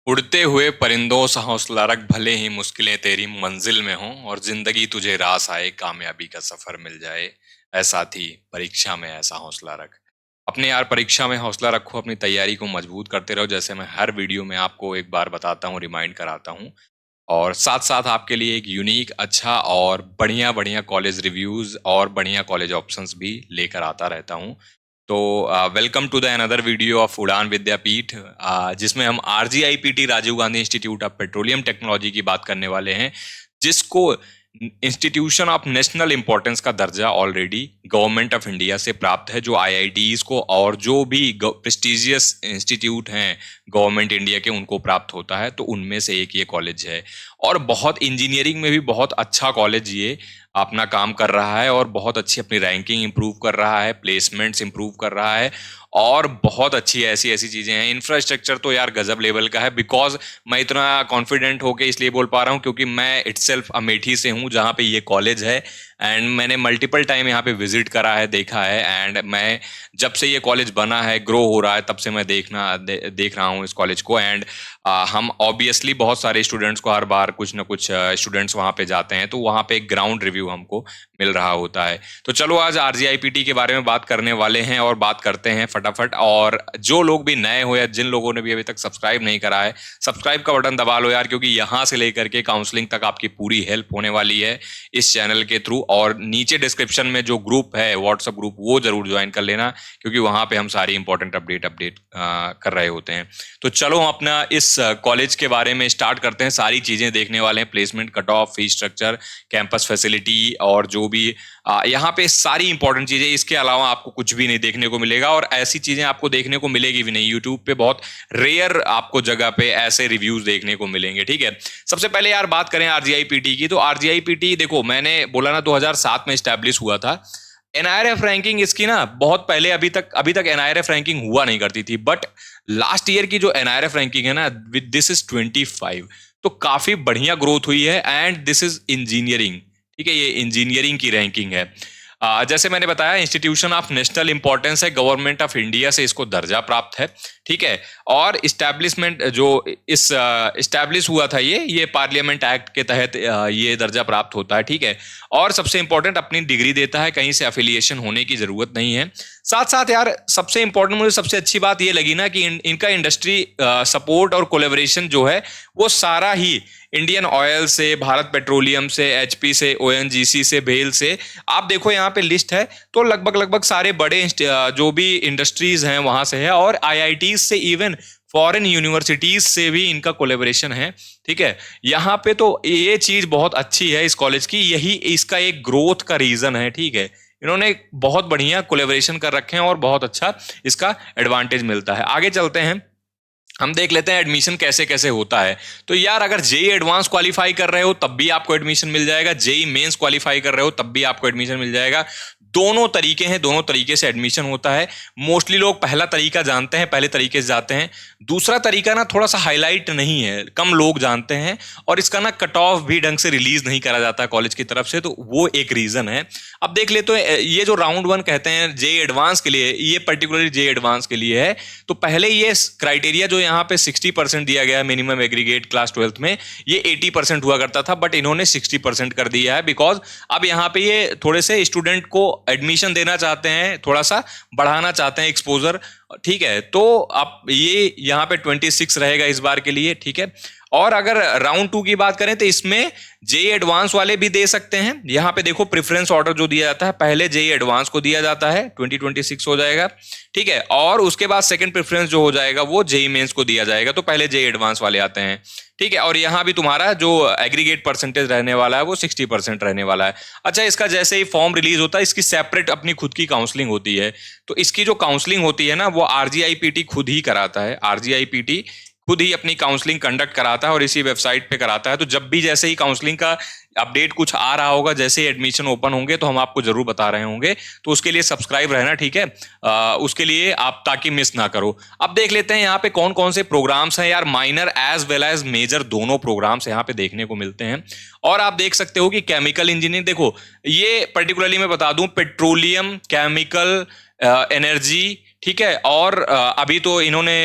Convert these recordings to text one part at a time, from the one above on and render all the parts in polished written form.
उड़ते हुए परिंदों सा हौसला रख, भले ही मुश्किलें तेरी मंजिल में हों और जिंदगी तुझे रास आए, कामयाबी का सफर मिल जाए। ऐसा थी परीक्षा में ऐसा हौसला रख। अपने यार परीक्षा में हौसला रखो, अपनी तैयारी को मजबूत करते रहो, जैसे मैं हर वीडियो में आपको एक बार बताता हूँ, रिमाइंड कराता हूँ। और साथ साथ आपके लिए एक यूनिक, अच्छा और बढ़िया बढ़िया कॉलेज रिव्यूज और बढ़िया कॉलेज ऑप्शंस भी लेकर आता रहता हूँ। तो welcome to the another video of Udaan Vidyapeeth, जिसमें हम RGIPT Rajiv Gandhi institute of petroleum technology की बात करने वाले हैं, जिसको इंस्टीट्यूशन ऑफ नेशनल इंपॉर्टेंस का दर्जा ऑलरेडी गवर्नमेंट ऑफ इंडिया से प्राप्त है। जो IITs को और जो भी प्रेस्टिजियस इंस्टीट्यूट हैं गवर्नमेंट इंडिया के, उनको प्राप्त होता है, तो उनमें से एक ये कॉलेज है। और बहुत इंजीनियरिंग में भी बहुत अच्छा कॉलेज ये अपना काम कर रहा है और बहुत अच्छी अपनी रैंकिंग इंप्रूव कर रहा है, प्लेसमेंट्स इंप्रूव कर रहा है और बहुत अच्छी ऐसी ऐसी चीजें हैं। इंफ्रास्ट्रक्चर तो यार गजब लेवल का है। बिकॉज मैं इतना कॉन्फिडेंट होके इसलिए बोल पा रहा हूँ क्योंकि मैं इटसेल्फ अमेठी से हूँ, जहाँ पे ये कॉलेज है। एंड मैंने मल्टीपल टाइम यहाँ पे विजिट करा है, देखा है। एंड मैं जब से ये कॉलेज बना है, ग्रो हो रहा है, तब से मैं देख रहा हूँ इस कॉलेज को। एंड हम ऑब्वियसली बहुत सारे स्टूडेंट्स को हर बार कुछ ना कुछ स्टूडेंट्स वहाँ पे जाते हैं, तो वहाँ पे एक ग्राउंड रिव्यू हमको मिल रहा होता है। तो चलो आज RGIPT के बारे में बात करने वाले हैं और बात करते हैं फटाफट। और जो लोग भी नए हो या जिन लोगों ने भी अभी तक सब्सक्राइब नहीं करा है, सब्सक्राइब का बटन दबा लो यार, क्योंकि यहाँ से लेकर के काउंसलिंग तक आपकी पूरी हेल्प होने वाली है इस चैनल के थ्रू। और नीचे डिस्क्रिप्शन में जो ग्रुप है, व्हाट्सएप ग्रुप, वो जरूर ज्वाइन कर लेना, क्योंकि वहां पे हम सारी इंपॉर्टेंट अपडेट कर रहे होते हैं। तो चलो हम अपना इस कॉलेज के बारे में स्टार्ट करते हैं। सारी चीजें देखने वाले हैं, placement, cut off, fees structure, campus facility और जो भी यहाँ पे सारी इंपॉर्टेंट चीजें। इसके अलावा आपको कुछ भी नहीं देखने को मिलेगा और ऐसी चीजें आपको देखने को मिलेगी भी नहीं। यूट्यूब पे बहुत रेयर आपको जगह पे ऐसे रिव्यूज देखने को मिलेंगे, ठीक है। सबसे पहले यार बात करें RGIPT की, तो RGIPT देखो, मैंने बोला ना 2007 में स्टैब्लिश हुआ था। NIRF रैंकिंग इसकी ना बहुत पहले, अभी तक NIRF रैंकिंग हुआ नहीं करती थी, बट लास्ट ईयर की जो NIRF रैंकिंग है ना, विद दिस इज 25, तो काफी बढ़िया ग्रोथ हुई है। एंड दिस इज इंजीनियरिंग, ठीक है, ये इंजीनियरिंग की रैंकिंग है। जैसे मैंने बताया, इंस्टीट्यूशन ऑफ नेशनल इंपॉर्टेंस है, गवर्नमेंट ऑफ इंडिया से इसको दर्जा प्राप्त है, ठीक है। और इस्टेब्लिशमेंट जो इस इस्टेब्लिश हुआ था, ये पार्लियामेंट एक्ट के तहत ये दर्जा प्राप्त होता है, ठीक है। और सबसे इंपॉर्टेंट, अपनी डिग्री देता है, कहीं से अफिलिएशन होने की जरूरत नहीं है। साथ साथ यार सबसे इंपॉर्टेंट मुझे सबसे अच्छी बात ये लगी ना कि इनका इंडस्ट्री सपोर्ट और कोलेबोरेशन जो है, वो सारा ही इंडियन ऑयल से, भारत पेट्रोलियम से, HP से, ONGC से, भेल से, आप देखो यहाँ पे लिस्ट है, तो लगभग सारे बड़े जो भी इंडस्ट्रीज हैं वहां से है। और IITs से, इवन फॉरेन यूनिवर्सिटीज से भी इनका कोलेबोरेशन है, ठीक है। यहाँ पे तो ये चीज बहुत अच्छी है इस कॉलेज की, यही इसका एक ग्रोथ का रीजन है, ठीक है। इन्होंने बहुत बढ़िया कोलेबोरेशन कर रखे हैं और बहुत अच्छा इसका एडवांटेज मिलता है। आगे चलते हैं, हम देख लेते हैं एडमिशन कैसे कैसे होता है। तो यार अगर JEE एडवांस क्वालिफाई कर रहे हो तब भी आपको एडमिशन मिल जाएगा, JEE मेंस क्वालिफाई कर रहे हो तब भी आपको एडमिशन मिल जाएगा। दोनों तरीके हैं, दोनों तरीके से एडमिशन होता है। मोस्टली लोग पहला तरीका जानते हैं, पहले तरीके से जाते हैं। दूसरा तरीका ना थोड़ा सा हाईलाइट नहीं है, कम लोग जानते हैं, और इसका ना कट ऑफ भी ढंग से रिलीज नहीं करा जाता कॉलेज की तरफ से, तो वो एक रीजन है। अब देख ले, तो ये जो राउंड 1 कहते हैं JEE एडवांस के लिए, ये पर्टिकुलरली JEE एडवांस के लिए है। तो पहले ये क्राइटेरिया जो यहाँ पे 60% दिया गया है मिनिमम एग्रीगेट क्लास 12th में, ये 80% हुआ करता था, बट इन्होंने 60% कर दिया है। बिकॉज अब यहाँ पे ये थोड़े से स्टूडेंट को एडमिशन देना चाहते हैं, थोड़ा सा बढ़ाना चाहते हैं एक्सपोजर, ठीक है। तो अब ये यहाँ पे 26 रहेगा इस बार के लिए, ठीक है। और अगर राउंड 2 की बात करें तो इसमें JEE एडवांस वाले भी दे सकते हैं। यहाँ पे देखो प्रेफरेंस ऑर्डर जो दिया जाता है, पहले JEE एडवांस को दिया जाता है, 2026 हो जाएगा, ठीक है। और उसके बाद सेकंड प्रेफरेंस जो हो जाएगा वो JEE मेंस को दिया जाएगा, तो पहले JEE एडवांस वाले आते हैं, ठीक है। और यहाँ भी तुम्हारा जो एग्रीगेट परसेंटेज रहने वाला है वो 60% रहने वाला है। अच्छा, इसका जैसे ही फॉर्म रिलीज होता है, इसकी सेपरेट अपनी खुद की काउंसलिंग होती है। तो इसकी जो काउंसलिंग होती है ना, वो RGIPT खुद ही कराता है। RGIPT खुद ही अपनी काउंसलिंग कंडक्ट कराता है और इसी वेबसाइट पे कराता है। तो जब भी जैसे ही काउंसलिंग का अपडेट कुछ आ रहा होगा, जैसे ही एडमिशन ओपन होंगे, तो हम आपको जरूर बता रहे होंगे। तो उसके लिए सब्सक्राइब रहना, ठीक है। उसके लिए आप, ताकि मिस ना करो। अब देख लेते हैं यहाँ पे कौन कौन से प्रोग्राम्स हैं यार। Minor as well as major दोनों प्रोग्राम्स यहाँ पे देखने को मिलते हैं। और आप देख सकते हो कि केमिकल इंजीनियरिंग, देखो ये पर्टिकुलरली मैं बता दूं, पेट्रोलियम, केमिकल, एनर्जी, ठीक है। और अभी तो इन्होंने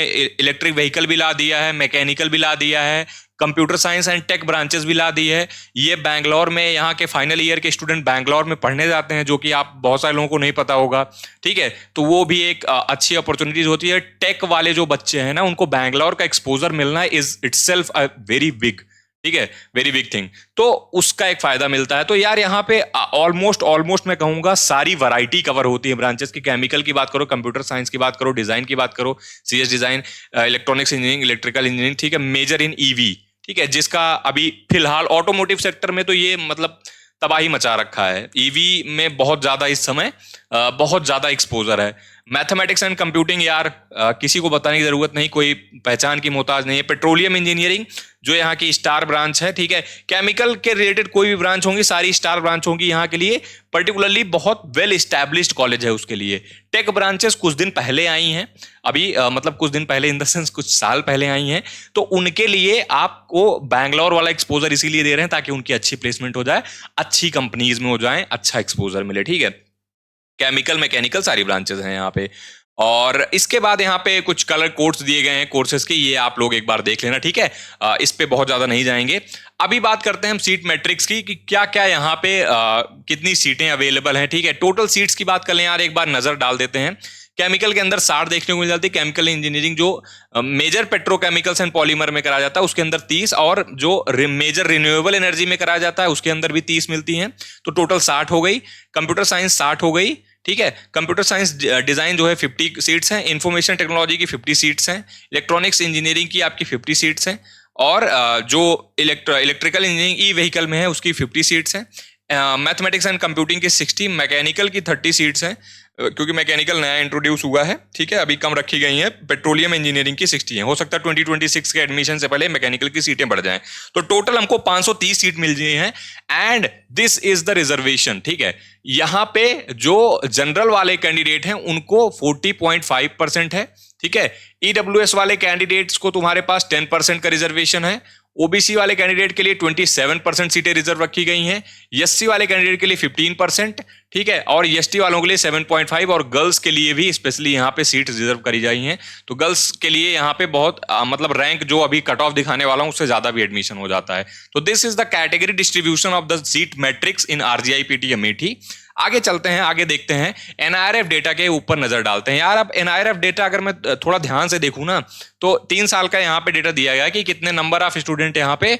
इलेक्ट्रिक व्हीकल भी ला दिया है, मैकेनिकल भी ला दिया है, computer science and tech branches भी ला दी है। ये बैंगलोर में, यहाँ के फाइनल ईयर के स्टूडेंट बैंगलोर में पढ़ने जाते हैं, जो कि आप बहुत सारे लोगों को नहीं पता होगा। ठीक है, तो वो भी एक अच्छी अपॉर्चुनिटीज होती है। टेक वाले जो बच्चे हैं ना, उनको बैंगलोर का एक्सपोजर मिलना is itself a very big, ठीक है, वेरी बिग थिंग। तो उसका एक फायदा मिलता है। तो यार यहाँ पे ऑलमोस्ट ऑलमोस्ट मैं कहूंगा सारी वैरायटी कवर होती है ब्रांचेस की। केमिकल की बात करो, कंप्यूटर साइंस की बात करो, डिजाइन की बात करो, CS design, electronics engineering, electrical engineering, ठीक है, मेजर इन ईवी, ठीक है, जिसका अभी फिलहाल ऑटोमोटिव सेक्टर में तो ये मतलब तबाही मचा रखा है। ईवी में बहुत ज्यादा इस समय बहुत ज्यादा एक्सपोजर है। मैथमेटिक्स एंड कंप्यूटिंग यार किसी को बताने की जरूरत नहीं, कोई पहचान की मोहताज नहीं है। पेट्रोलियम इंजीनियरिंग जो यहाँ की स्टार ब्रांच है, ठीक है। केमिकल के रिलेटेड कोई भी ब्रांच होंगी, सारी स्टार ब्रांच होंगी यहाँ के लिए। पर्टिकुलरली बहुत वेल एस्टैब्लिश्ड कॉलेज है उसके लिए। टेक ब्रांचेस कुछ दिन पहले आई हैं, अभी मतलब कुछ दिन पहले इन द सेंस कुछ साल पहले आई हैं, तो उनके लिए आपको बैंगलोर वाला एक्सपोजर इसीलिए दे रहे हैं ताकि उनकी अच्छी प्लेसमेंट हो जाए, अच्छी कंपनीज में हो जाए, अच्छा एक्सपोजर मिले, ठीक है। केमिकल, मैकेनिकल सारी ब्रांचेस हैं यहाँ पे। और इसके बाद यहाँ पे कुछ कलर कोड्स दिए गए हैं कोर्सेज के, ये आप लोग एक बार देख लेना, ठीक है। इस पे बहुत ज्यादा नहीं जाएंगे। अभी बात करते हैं हम सीट मैट्रिक्स की कि क्या क्या यहाँ पे कितनी सीटें अवेलेबल हैं, ठीक है। टोटल सीट्स की बात कर लें यार, एक बार नजर डाल देते हैं। केमिकल के अंदर 60 देखने को मिल जाती है। केमिकल इंजीनियरिंग जो मेजर पेट्रोकेमिकल्स एंड पॉलीमर में कराया जाता है उसके अंदर 30, और जो मेजर रिन्यूएबल एनर्जी में कराया जाता है उसके अंदर भी 30 मिलती हैं। तो टोटल 60 हो गई। कंप्यूटर साइंस 60 हो गई, ठीक है। कंप्यूटर साइंस डिजाइन जो है 50 सीट्स हैं। इंफॉर्मेशन टेक्नोलॉजी की 50 सीट्स हैं। इलेक्ट्रॉनिक्स इंजीनियरिंग की आपकी 50 सीट्स हैं। और जो इलेक्ट्रिकल इंजीनियरिंग ई व्हीकल में है उसकी 50 सीट्स हैं। मैथमेटिक्स एंड कंप्यूटिंग की 60, मैकेनिकल की 30 सीट्स हैं, क्योंकि मैकेनिकल नया इंट्रोड्यूस हुआ है, ठीक है, अभी कम रखी गई हैं। पेट्रोलियम इंजीनियरिंग की 60 है। हो सकता है 2026 के एडमिशन से पहले मैकेनिकल की सीटें बढ़ जाएं। तो टोटल हमको 530 सीट मिल गई हैं। And this is the reservation, ठीक है। यहाँ पे जो जनरल वाले कैंडिडेट हैं उनको 40.5% है, ठीक है। ईडब्ल्यूएस वाले कैंडिडेट्स को तुम्हारे पास 10% का रिजर्वेशन है। ओबीसी वाले कैंडिडेट के लिए 27% सीटें रिजर्व रखी गई हैं। एससी वाले कैंडिडेट के लिए 15%, ठीक है, और एसटी वालों के लिए 7.5, और गर्ल्स के लिए भी स्पेशली यहाँ पे सीट रिजर्व करी गई हैं। तो गर्ल्स के लिए यहाँ पे बहुत मतलब रैंक जो अभी कट ऑफ दिखाने वाला हूं उससे ज्यादा भी एडमिशन हो जाता है। तो this is the category distribution of the seat matrix in RGIPT Amethi. आगे चलते हैं, आगे देखते हैं, एनआईआरएफ डेटा के ऊपर नजर डालते हैं। यार अब एनआईआरएफ डेटा अगर मैं थोड़ा ध्यान से देखूं ना, तो 3 साल का यहाँ पे डेटा दिया गया कि कितने नंबर ऑफ स्टूडेंट यहाँ पे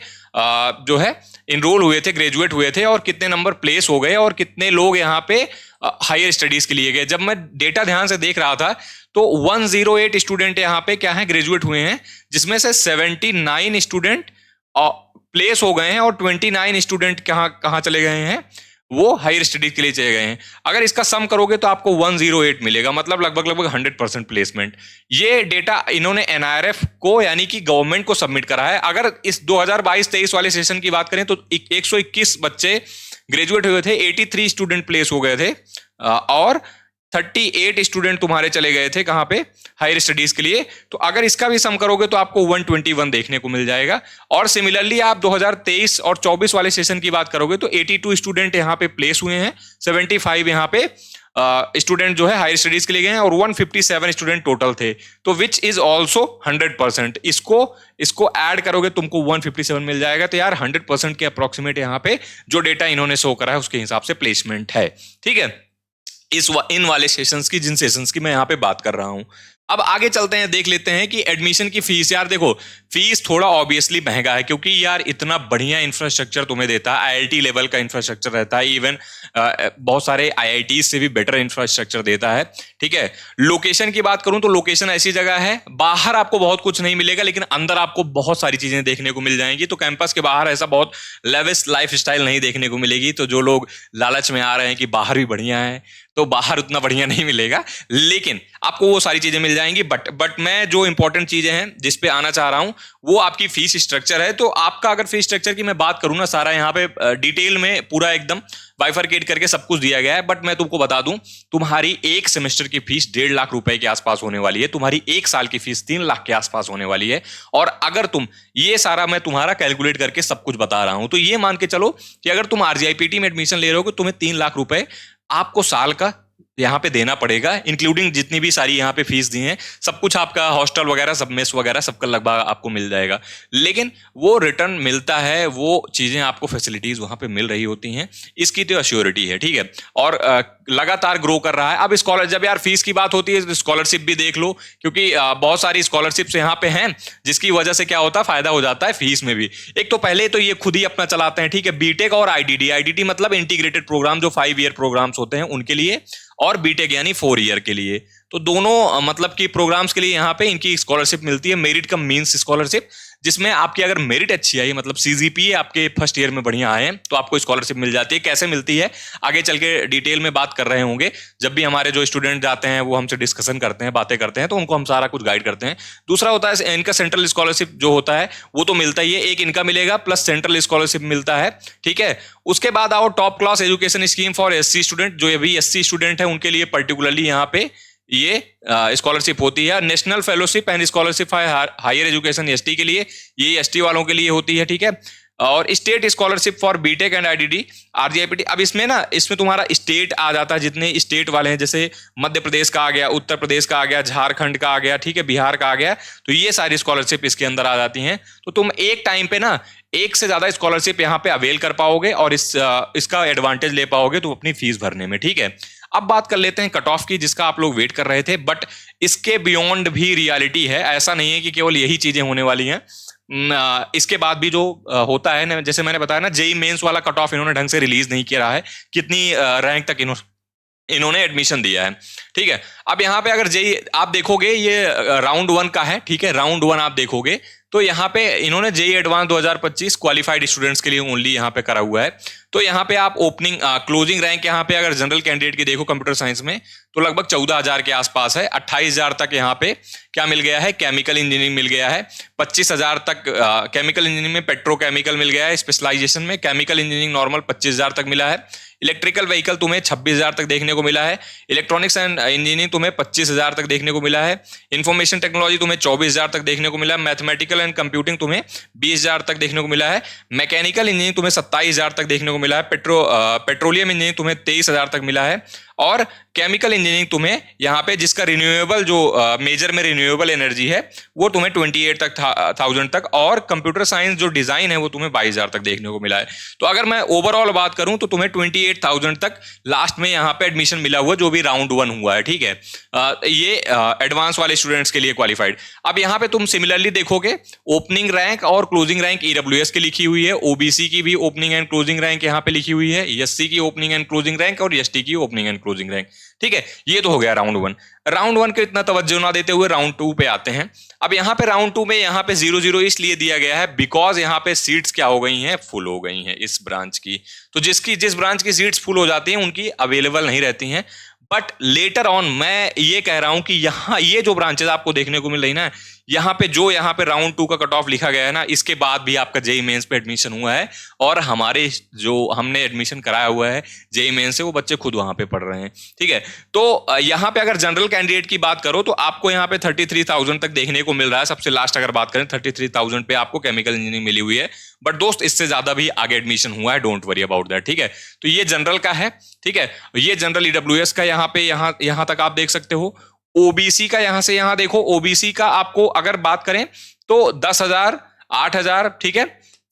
जो है इनरोल हुए थे, ग्रेजुएट हुए थे, और कितने नंबर प्लेस हो गए, और कितने लोग यहाँ पे हायर स्टडीज के लिए गए। जब मैं डेटा ध्यान से देख रहा था तो 108 स्टूडेंट यहाँ पे क्या है, ग्रेजुएट हुए हैं, जिसमें से 79 स्टूडेंट प्लेस हो गए हैं, और 29 स्टूडेंट कहाँ चले गए हैं, वो हायर स्टडीज के लिए चले गए हैं। अगर इसका सम करोगे तो आपको 108 मिलेगा, मतलब लगभग 100% प्लेसमेंट। ये डेटा इन्होंने एनआईआरएफ को यानी कि गवर्नमेंट को सबमिट करा है। अगर इस 2022-23 वाले सेशन की बात करें तो 121 बच्चे ग्रेजुएट हुए थे, 83 स्टूडेंट प्लेस हो गए थे, और 38 स्टूडेंट तुम्हारे चले गए थे कहां पे, हायर स्टडीज के लिए। तो अगर इसका भी सम करोगे तो आपको 121 देखने को मिल जाएगा। और सिमिलरली आप 2023 और 24 वाले सेशन की बात करोगे तो 82 स्टूडेंट यहां पे प्लेस हुए हैं, 75 यहां पे स्टूडेंट जो है हायर स्टडीज के लिए गए हैं, और 157 स्टूडेंट टोटल थे। तो विच इज ऑल्सो 100%। इसको ऐड करोगे तुमको 157 मिल जाएगा। तो यार 100% के अप्रोक्सीमेट यहाँ पे जो डेटा इन्होंने शो करा है उसके हिसाब से प्लेसमेंट है, ठीक है, इन वाले सेशंस की, जिन सेशंस की मैं यहाँ पे बात कर रहा हूं। अब आगे चलते हैं, देख लेते हैं कि एडमिशन की फीस। यार देखो, फीस थोड़ा ऑब्वियसली महंगा है, क्योंकि यार इतना बढ़िया इंफ्रास्ट्रक्चर तुम्हें देता है, आईआईटी लेवल का इंफ्रास्ट्रक्चर रहता है, इवन बहुत सारे आईआईटी से भी बेटर इंफ्रास्ट्रक्चर देता है, ठीक है। लोकेशन की बात करूं तो लोकेशन ऐसी जगह है, बाहर आपको बहुत कुछ नहीं मिलेगा, लेकिन अंदर आपको बहुत सारी चीजें देखने को मिल जाएंगी। तो कैंपस के बाहर ऐसा बहुत लेविश लाइफ स्टाइल नहीं देखने को मिलेगी। तो जो लोग लालच में आ रहे हैं कि बाहर भी बढ़िया है, तो बाहर उतना बढ़िया नहीं मिलेगा, लेकिन आपको वो सारी चीजें मिल जाएंगी। बट मैं जो इंपॉर्टेंट चीजें हैं जिस पे आना चाह रहा हूं वो आपकी फीस स्ट्रक्चर है। तो आपका अगर फीस स्ट्रक्चर की मैं बात करूं ना, सारा यहाँ पे डिटेल में पूरा एकदम बाइफरकेट करके सब कुछ दिया गया है। बट मैं तुमको बता दूं, तुम्हारी एक सेमेस्टर की फीस 1.5 लाख रुपए के आसपास होने वाली है। तुम्हारी 1 साल की फीस 3 लाख के आसपास होने वाली है। और अगर तुम ये सारा मैं तुम्हारा कैलकुलेट करके सब कुछ बता रहा हूं, तो ये मान के चलो कि अगर तुम आरजीआईपीटी में एडमिशन ले रहे हो तो तुम्हें 3 लाख रुपए आपको साल का यहाँ पे देना पड़ेगा, इंक्लूडिंग जितनी भी सारी यहाँ पे फीस दी हैं, सब कुछ आपका हॉस्टल वगैरह सब मेस वगैरह सबका लगभग आपको मिल जाएगा। लेकिन वो रिटर्न मिलता है, वो चीज़ें आपको फैसिलिटीज़ वहाँ पे मिल रही होती हैं, इसकी तो अश्योरिटी है, ठीक है। और लगातार ग्रो कर रहा है। अब स्कॉलर जब यार फीस की बात होती है, स्कॉलरशिप भी देख लो, क्योंकि बहुत सारी स्कॉलरशिप्स यहाँ पे हैं, जिसकी वजह से क्या होता है, फायदा हो जाता है फीस में भी। एक तो पहले तो ये खुद ही अपना चलाते हैं, ठीक है, बीटेक और आईडीडी। आईडीडी मतलब इंटीग्रेटेड प्रोग्राम, जो 5 ईयर प्रोग्राम्स होते हैं उनके लिए, और बीटेक यानी 4 ईयर के लिए। तो दोनों मतलब कि प्रोग्राम्स के लिए यहाँ पे इनकी स्कॉलरशिप मिलती है, मेरिट कम मींस स्कॉलरशिप, जिसमें आपकी अगर मेरिट अच्छी आई, मतलब सीजीपीए आपके फर्स्ट ईयर में बढ़िया आए, तो आपको स्कॉलरशिप मिल जाती है। कैसे मिलती है आगे चल के डिटेल में बात कर रहे होंगे, जब भी हमारे जो स्टूडेंट जाते हैं वो हमसे डिस्कशन करते हैं, बातें करते हैं, तो उनको हम सारा कुछ गाइड करते हैं। दूसरा होता है इनका सेंट्रल स्कॉलरशिप जो होता है वो तो मिलता ही है, एक इनका मिलेगा प्लस सेंट्रल स्कॉलरशिप मिलता है, ठीक है। उसके बाद आओ top class education scheme for SC student, जो अभी एससी स्टूडेंट है उनके लिए पर्टिकुलरली यहाँ पे ये स्कॉलरशिप होती है। National fellowship and scholarship for higher education ST के लिए, ये एसटी वालों के लिए होती है, ठीक है। और state scholarship for BTech and IDD RGIPT. अब इसमें तुम्हारा स्टेट आ जाता है, जितने स्टेट वाले हैं, जैसे मध्य प्रदेश का आ गया, उत्तर प्रदेश का आ गया, झारखंड का आ गया, ठीक है, बिहार का आ गया, तो ये सारी स्कॉलरशिप इसके अंदर आ जाती हैं। तो तुम एक टाइम पे ना एक से ज्यादा स्कॉलरशिप यहाँ पे अवेल कर पाओगे और इसका एडवांटेज ले पाओगे तुम अपनी फीस भरने में, ठीक है। अब बात कर लेते हैं कट ऑफ की, जिसका आप लोग वेट कर रहे थे, बट इसके बियॉन्ड भी रियलिटी है। ऐसा नहीं है कि केवल यही चीजें होने वाली हैं, इसके बाद भी जो होता है ना, जैसे मैंने बताया ना, जेई मेंस वाला कट ऑफ इन्होंने ढंग से रिलीज नहीं किया है, कितनी रैंक तक इन्होंने एडमिशन दिया है, ठीक है। अब यहाँ पे अगर जेई आप देखोगे, ये राउंड 1 का है, ठीक है, राउंड 1 आप देखोगे तो यहाँ पे इन्होंने जेई एडवांस 2025 क्वालिफाइड स्टूडेंट्स के लिए ओनली यहाँ पे करा हुआ है। तो यहाँ पे आप ओपनिंग क्लोजिंग रैंक यहाँ पे अगर जनरल कैंडिडेट की देखो कंप्यूटर साइंस में, तो लगभग 14,000 के आसपास है। 28,000 तक यहाँ पे क्या मिल गया है, केमिकल इंजीनियरिंग मिल गया है। 25,000 तक केमिकल इंजीनियरिंग में पेट्रोकेमिकल मिल गया है स्पेशलाइजेशन में। केमिकल इंजीनियरिंग नॉर्मल 25,000 तक मिला है। इलेक्ट्रिकल व्हीकल तुम्हें 26,000 तक देखने को मिला है। इलेक्ट्रॉनिक्स एंड इंजीनियरिंग तुम्हें 25,000 तक देखने को मिला है। इंफॉर्मेशन टेक्नोलॉजी तुम्हें 24,000 तक देखने को मिला है। मैथमेटिकल एंड कंप्यूटिंग तुम्हें 20,000 तक देखने को मिला है। मैकेनिकल इंजीनियरिंग तुम्हें 27,000 तक देखने को मिला है। पेट्रोलियम इंजीनियरिंग तुम्हें 23,000 तक मिला है। और केमिकल इंजीनियरिंग तुम्हें यहाँ पे, जिसका रिन्यूएबल जो मेजर में रिन्यूएबल एनर्जी है, वो तुम्हें 28,000 तक, और कंप्यूटर साइंस जो डिजाइन है वो तुम्हें 22,000 तक देखने को मिला है। तो अगर मैं ओवरऑल बात करूं तो तुम्हें 28,000 तक लास्ट में यहाँ पे एडमिशन मिला हुआ, जो भी राउंड 1 हुआ है, ठीक है। ये एडवांस वाले स्टूडेंट्स के लिए क्वालिफाइड। अब यहाँ पे तुम सिमिलरली देखोगे, ओपनिंग रैंक और क्लोजिंग रैंक ईडब्ल्यूएस की लिखी हुई है, ओबीसी की भी ओपनिंग एंड क्लोजिंग रैंक यहाँ पे लिखी हुई है, एससी की ओपनिंग एंड क्लोजिंग रैंक और एसटी की ओपनिंग एंड क्लोजिंग रैंक, ठीक है। ये तो हो गया राउंड 1। राउंड 1 के इतना तवज्जो ना देते हुए राउंड 2 पे आते हैं। अब यहाँ पे राउंड 2 में यहाँ पे 0-0 इसलिए दिया गया है बिकॉज यहाँ पे सीट्स क्या हो गई हैं, फुल हो गई हैं इस ब्रांच की। तो जिस ब्रांच की सीट्स फुल हो जाती हैं उनकी अवेलेबल नहीं रहती हैं। बट लेटर ऑन मैं ये कह रहा हूं कि यहाँ ये जो ब्रांचेस आपको देखने को मिल रही ना, यहाँ पे राउंड 2 का कट ऑफ लिखा गया है ना, इसके बाद भी आपका जेई मेंस पे एडमिशन हुआ है, और हमारे जो हमने एडमिशन कराया हुआ है जेई मेंस से, वो बच्चे खुद वहां पे पढ़ रहे हैं, ठीक है। तो यहाँ पे अगर जनरल कैंडिडेट की बात करो तो आपको यहाँ पे 33,000 तक देखने को मिल रहा है। सबसे लास्ट अगर बात करें 33,000 पे आपको केमिकल इंजीनियरिंग मिली हुई है। बट दोस्त इससे ज्यादा भी आगे एडमिशन हुआ है, डोंट वरी अबाउट दैट, ठीक है। तो ये जनरल का है, ठीक है। ये जनरल ईडब्ल्यूएस का यहाँ तक आप देख सकते हो। ओबीसी का यहां से यहां देखो, ओबीसी का आपको अगर बात करें तो 10,000, 8,000, ठीक है।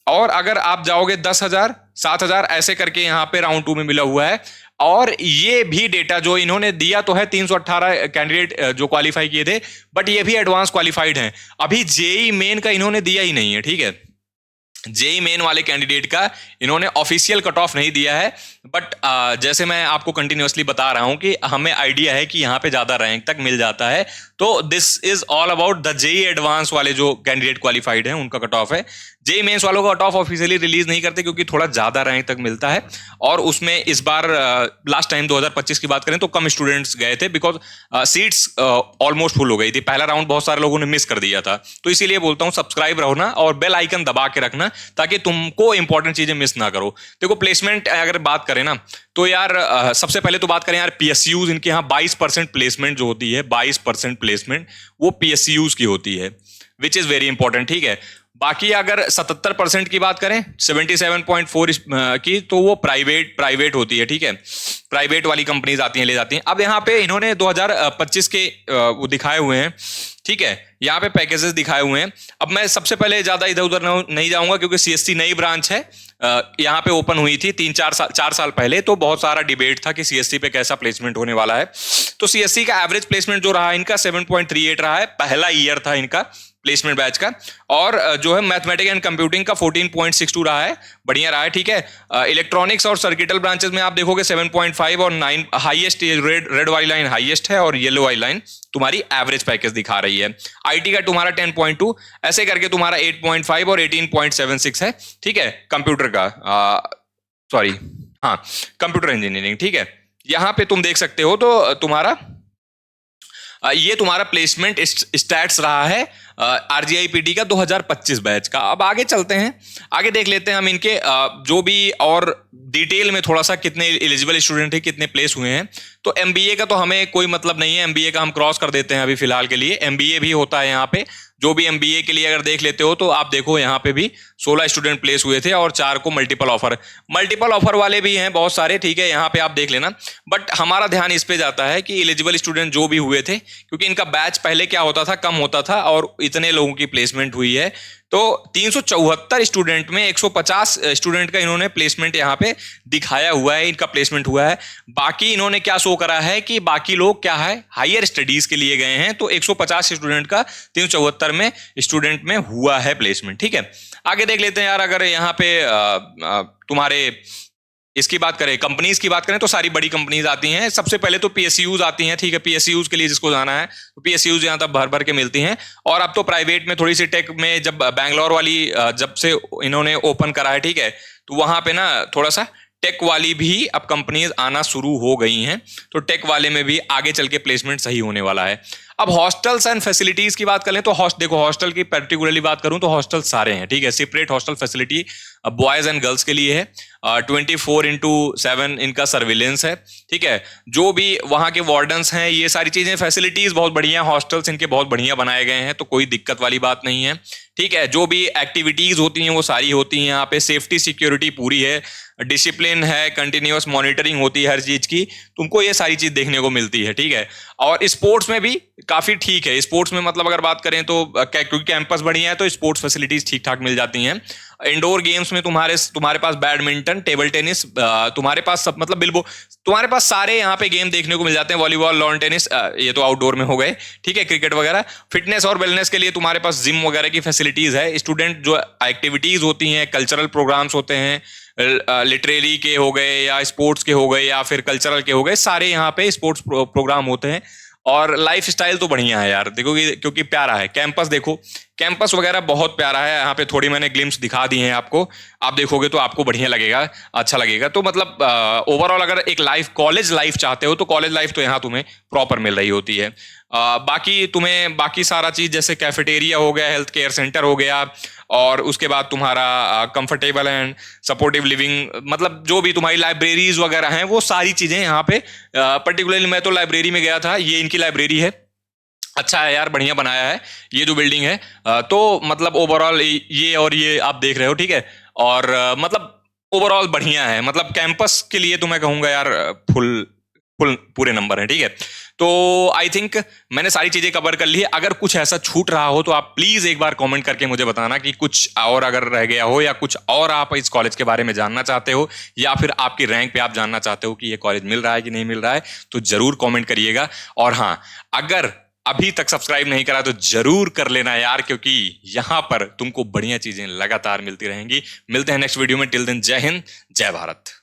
और अगर आप जाओगे 10,000, 7,000 ऐसे करके यहाँ पे राउंड 2 में मिला हुआ है। और ये भी डेटा जो इन्होंने दिया तो है 318 कैंडिडेट जो क्वालिफाई किए थे, बट ये भी एडवांस क्वालिफाइड हैं। अभी जेई मेन का इन्होंने दिया ही नहीं है, ठीक है। जेई मेन वाले कैंडिडेट का इन्होंने ऑफिशियल कट ऑफ नहीं दिया है। बट जैसे मैं आपको कंटिन्यूअसली बता रहा हूं कि हमें आइडिया है कि यहाँ पे ज्यादा रैंक तक मिल जाता है। तो this is all about the JEE advance वाले जो कैंडिडेट क्वालिफाइड हैं उनका कट ऑफ है। जेई मेंस वालों का कट ऑफ ऑफिशियली रिलीज नहीं करते क्योंकि थोड़ा ज्यादा रैंक तक मिलता है। और उसमें इस बार लास्ट टाइम 2025 की बात करें तो कम स्टूडेंट्स गए थे, बिकॉज सीट्स ऑलमोस्ट फुल हो गई थी। पहला राउंड बहुत सारे लोगों ने मिस कर दिया था। तो इसीलिए बोलता हूँ सब्सक्राइब रहो ना, और बेल आइकन दबा के रखना, ताकि तुमको इंपॉर्टेंट चीजें मिस ना करो। देखो प्लेसमेंट अगर बात करें ना, तो यार सबसे पहले तो बात करें यार पीएसयूज, इनके यहाँ 22% प्लेसमेंट जो होती है, 22% प्लेसमेंट वो पीएसयूज की होती है, विच इज वेरी इंपॉर्टेंट, ठीक है। बाकी अगर 77% की बात करें, 77.4 की, तो वो प्राइवेट होती है, ठीक है। प्राइवेट वाली कंपनीज आती हैं, ले जाती हैं। अब यहाँ पे इन्होंने 2025 के वो दिखाए हुए हैं, ठीक है। यहाँ पे पैकेजेस दिखाए हुए हैं। अब मैं सबसे पहले ज्यादा इधर उधर नहीं जाऊंगा, क्योंकि सीएससी नई ब्रांच है, यहाँ पे ओपन हुई थी 4 साल पहले। तो बहुत सारा डिबेट था कि सीएससी पे कैसा प्लेसमेंट होने वाला है। तो सीएससी का एवरेज प्लेसमेंट जो रहा इनका 7.38 रहा है, पहला ईयर था इनका प्लेसमेंट बैच का। और जो है मैथमेटिक्स एंड कंप्यूटिंग का 14.62 रहा है, बढ़िया रहा है, ठीक है। इलेक्ट्रॉनिक्स और सर्किटल ब्रांचेस में आप देखोगे 7.5 और 9 हाईएस्ट, रेड वाली लाइन हाईएस्ट है और येलो वाली लाइन तुम्हारी एवरेज पैकेज दिखा रही है। आईटी का तुम्हारा 10.2, ऐसे करके तुम्हारा 8.5 और 18.76 है, ठीक है। कंप्यूटर का सॉरी, हाँ, कंप्यूटर इंजीनियरिंग, ठीक है। यहां पे तुम देख सकते हो, तो तुम्हारा ये तुम्हारा प्लेसमेंट स्टैट्स रहा है आरजीआईपीटी का 2025 बैच का। अब आगे चलते हैं, आगे देख लेते हैं हम इनके जो भी और डिटेल में थोड़ा सा कितने एलिजिबल स्टूडेंट है, कितने प्लेस हुए हैं। तो एमबीए का तो हमें कोई मतलब नहीं है, एमबीए का हम क्रॉस कर देते हैं अभी फिलहाल के लिए। एमबीए भी होता है यहाँ पे, जो भी एमबीए के लिए अगर देख लेते हो तो आप देखो यहाँ पे भी 16 स्टूडेंट प्लेस हुए थे और 4 को मल्टीपल ऑफर वाले भी हैं बहुत सारे, ठीक है। यहाँ पे आप देख लेना। बट हमारा ध्यान इस पे जाता है कि एलिजिबल स्टूडेंट जो भी हुए थे, क्योंकि इनका बैच पहले क्या होता था, कम होता था, और इतने लोगों की प्लेसमेंट हुई है। तो 374 स्टूडेंट में 150 स्टूडेंट का इन्होंने प्लेसमेंट यहाँ पे दिखाया हुआ है, इनका प्लेसमेंट हुआ है। बाकी इन्होंने क्या शो करा है कि बाकी लोग क्या है, हायर स्टडीज के लिए गए हैं। तो 150 स्टूडेंट का 374 में स्टूडेंट में हुआ है प्लेसमेंट, ठीक है। आगे देख लेते हैं यार, अगर यहाँ पे तुम्हारे इसकी बात करें, कंपनीज की बात करें, तो सारी बड़ी कंपनीज आती हैं। सबसे पहले तो पीएसयूज आती हैं, ठीक है। पीएसयूज के लिए जिसको जाना है, तो पीएसयूज यहाँ तक भर भर के मिलती हैं। और अब तो प्राइवेट में थोड़ी सी टेक में, जब बैंगलोर वाली जब से इन्होंने ओपन करा है, ठीक है, तो वहां पे ना थोड़ा सा टेक वाली भी अब कंपनीज आना शुरू हो गई हैं। तो टेक वाले में भी आगे चल के प्लेसमेंट सही होने वाला है। अब हॉस्टल्स एंड फैसिलिटीज की बात करें, तो देखो हॉस्टल की पर्टिकुलरली बात करूं तो हॉस्टल सारे हैं, ठीक है। Separate hostel facility boys and girls के लिए है। 24/7 इनका सर्विलेंस है, ठीक है। जो भी वहाँ के वार्डन्स हैं, ये सारी चीजें, फैसिलिटीज बहुत बढ़िया, हॉस्टल्स इनके बहुत बढ़िया बनाए गए हैं, तो कोई दिक्कत वाली बात नहीं है, ठीक है। जो भी एक्टिविटीज होती हैं वो सारी होती हैं यहाँ पे। सेफ्टी सिक्योरिटी पूरी है, डिसिप्लिन है, कंटिन्यूअस मॉनिटरिंग होती है हर चीज की, तुमको ये सारी चीज देखने को मिलती है, ठीक है। और स्पोर्ट्स में भी काफी ठीक है। स्पोर्ट्स में मतलब अगर बात करें तो क्योंकि कैंपस बढ़िया है तो स्पोर्ट्स फैसिलिटीज ठीक ठाक मिल जाती हैं। इंडोर गेम्स में तुम्हारे पास बैडमिंटन, टेबल टेनिस, तुम्हारे पास सब, मतलब बिल्कुल तुम्हारे पास सारे यहाँ पे गेम देखने को मिल जाते हैं। वॉलीबॉल, लॉन टेनिस, ये तो आउटडोर में हो गए, ठीक है, क्रिकेट वगैरह। फिटनेस और वेलनेस के लिए तुम्हारे पास जिम वगैरह की फैसिलिटीज है। स्टूडेंट जो एक्टिविटीज होती हैं, कल्चरल प्रोग्राम्स होते हैं, लिटरेरी के हो गए या स्पोर्ट्स के हो गए या फिर कल्चरल के हो गए, सारे यहाँ पे स्पोर्ट्स प्रोग्राम होते हैं। और लाइफ स्टाइल तो बढ़िया है यार, देखो क्योंकि प्यारा है कैंपस। देखो कैंपस वगैरह बहुत प्यारा है। यहाँ पे थोड़ी मैंने ग्लिम्स दिखा दी हैं आपको, आप देखोगे तो आपको बढ़िया लगेगा, अच्छा लगेगा। तो मतलब ओवरऑल अगर एक लाइफ, कॉलेज लाइफ चाहते हो तो कॉलेज लाइफ तो यहाँ तुम्हें प्रॉपर मिल रही होती है। बाकी तुम्हें बाकी सारा चीज, जैसे कैफेटेरिया हो गया, हेल्थ केयर सेंटर हो गया, और उसके बाद तुम्हारा कंफर्टेबल एंड सपोर्टिव लिविंग, मतलब जो भी तुम्हारी लाइब्रेरीज वगैरह हैं वो सारी चीजें यहाँ पे। पर्टिकुलरली मैं तो लाइब्रेरी में गया था, ये इनकी लाइब्रेरी है, अच्छा है यार, बढ़िया बनाया है ये जो बिल्डिंग है। तो मतलब ओवरऑल ये और ये आप देख रहे हो, ठीक है। और मतलब ओवरऑल बढ़िया है, मतलब कैंपस के लिए तो मैं कहूँगा यार फुल फुल पूरे नंबर है, ठीक है। तो आई थिंक मैंने सारी चीजें कवर कर ली है। अगर कुछ ऐसा छूट रहा हो तो आप प्लीज एक बार कमेंट करके मुझे बताना कि कुछ और अगर रह गया हो, या कुछ और आप इस कॉलेज के बारे में जानना चाहते हो, या फिर आपकी रैंक पे आप जानना चाहते हो कि ये कॉलेज मिल रहा है कि नहीं मिल रहा है, तो जरूर कमेंट करिएगा। और हाँ, अगर अभी तक सब्सक्राइब नहीं करा तो जरूर कर लेना यार, क्योंकि यहां पर तुमको बढ़िया चीजें लगातार मिलती रहेंगी। मिलते हैं नेक्स्ट वीडियो में, टिल देन जय हिंद, जय भारत।